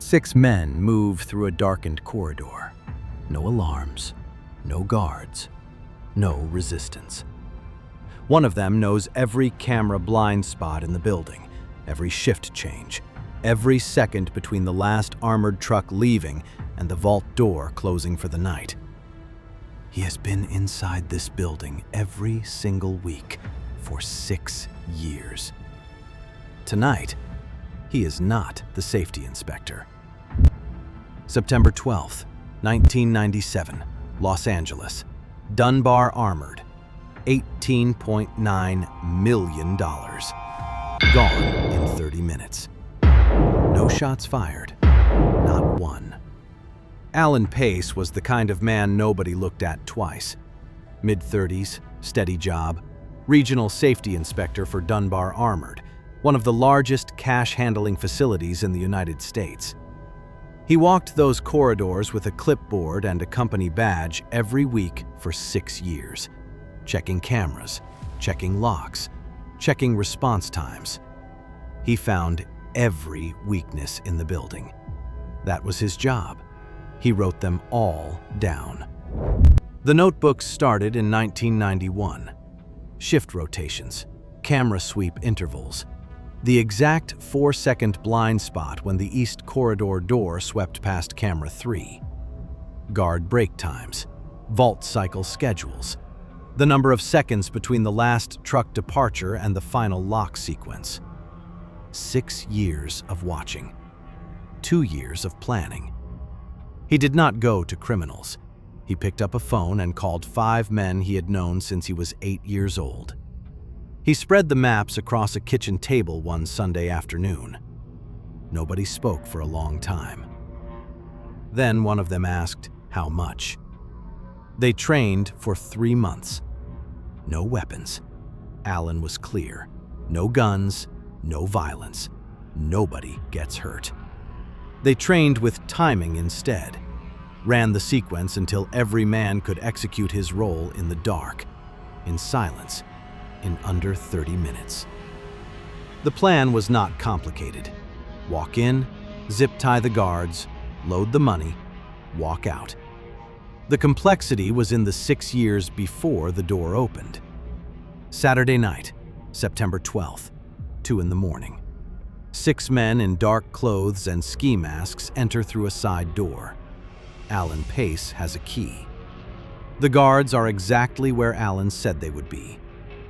6 men move through a darkened corridor. No alarms, no guards, no resistance. One of them knows every camera blind spot in the building, every shift change, every second between the last armored truck leaving and the vault door closing for the night. He has been inside this building every single week for 6 years. Tonight, he is not the safety inspector. September 12th, 1997, Los Angeles. Dunbar Armored. $18.9 million. Gone in 30 minutes. No shots fired. Not one. Alan Pace was the kind of man nobody looked at twice. Mid-30s, steady job, regional safety inspector for Dunbar Armored, one of the largest cash-handling facilities in the United States. He walked those corridors with a clipboard and a company badge every week for 6 years, checking cameras, checking locks, checking response times. He found every weakness in the building. That was his job. He wrote them all down. The notebooks started in 1991. Shift rotations, camera sweep intervals, the exact 4-second blind spot when the east corridor door swept past camera 3, guard break times, vault cycle schedules, the number of seconds between the last truck departure and the final lock sequence. 6 years of watching, 2 years of planning. He did not go to criminals. He picked up a phone and called 5 men he had known since he was 8 years old. He spread the maps across a kitchen table one Sunday afternoon. Nobody spoke for a long time. Then one of them asked, "How much?" They trained for 3 months. No weapons. Alan was clear. No guns, no violence. Nobody gets hurt. They trained with timing instead. Ran the sequence until every man could execute his role in the dark, in silence, in under 30 minutes. The plan was not complicated. Walk in, zip tie the guards, load the money, walk out. The complexity was in the 6 years before the door opened. Saturday night, September 12th, 2 a.m. 6 men in dark clothes and ski masks enter through a side door. Alan Pace has a key. The guards are exactly where Alan said they would be.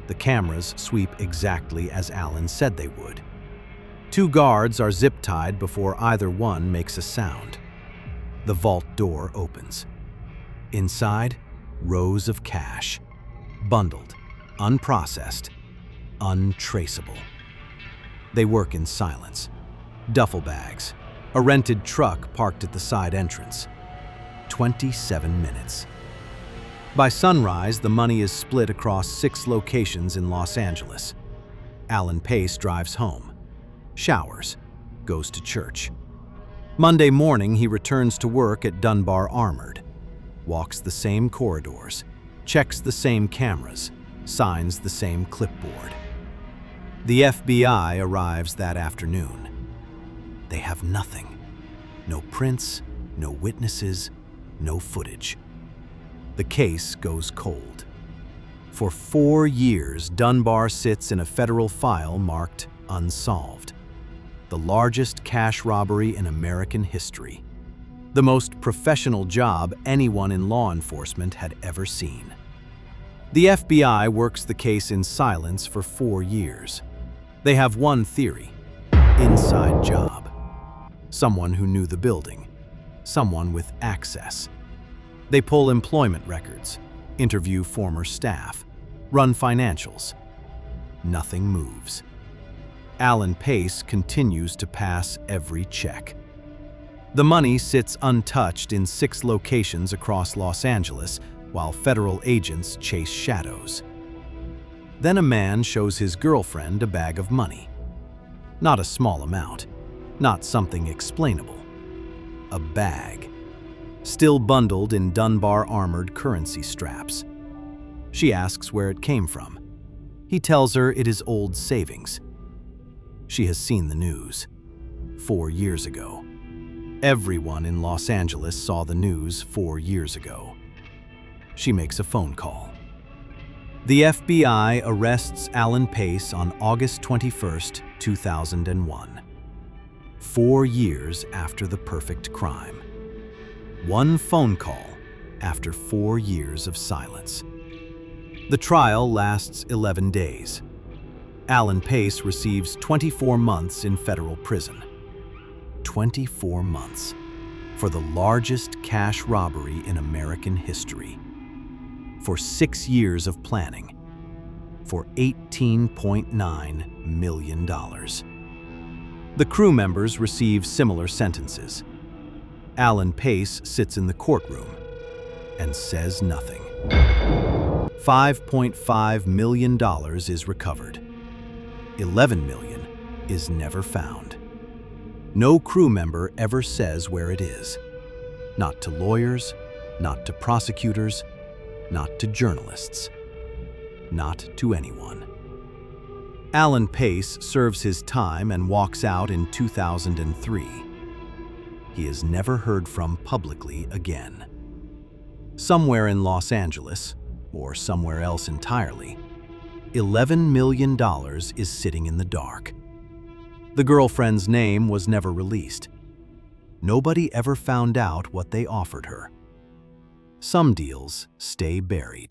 The cameras sweep exactly as Alan said they would. 2 guards are zip-tied before either one makes a sound. The vault door opens. Inside, rows of cash. Bundled, unprocessed, untraceable. They work in silence. Duffel bags. A rented truck parked at the side entrance. 27 minutes. By sunrise, the money is split across 6 locations in Los Angeles. Alan Pace drives home, showers, goes to church. Monday morning, he returns to work at Dunbar Armored, walks the same corridors, checks the same cameras, signs the same clipboard. The FBI arrives that afternoon. They have nothing. No prints, no witnesses, no footage. The case goes cold. For 4 years, Dunbar sits in a federal file marked unsolved. The largest cash robbery in American history. The most professional job anyone in law enforcement had ever seen. The FBI works the case in silence for 4 years. They have one theory: inside job. Someone who knew the building. Someone with access. They pull employment records, interview former staff, run financials. Nothing moves. Alan Pace continues to pass every check. The money sits untouched in 6 locations across Los Angeles while federal agents chase shadows. Then a man shows his girlfriend a bag of money. Not a small amount, not something explainable. A bag. Still bundled in Dunbar Armored currency straps. She asks where it came from. He tells her it is old savings. She has seen the news. 4 years ago. Everyone in Los Angeles saw the news 4 years ago. She makes a phone call. The FBI arrests Alan Pace on August 21, 2001. 4 years after the perfect crime. One phone call after 4 years of silence. The trial lasts 11 days. Alan Pace receives 24 months in federal prison. 24 months for the largest cash robbery in American history. For 6 years of planning. For $18.9 million. The crew members receive similar sentences. Alan Pace sits in the courtroom and says nothing. $5.5 million is recovered. $11 million is never found. No crew member ever says where it is. Not to lawyers, not to prosecutors, not to journalists, not to anyone. Alan Pace serves his time and walks out in 2003. He is never heard from publicly again. Somewhere in Los Angeles, or somewhere else entirely, $11 million is sitting in the dark. The girlfriend's name was never released. Nobody ever found out what they offered her. Some deals stay buried.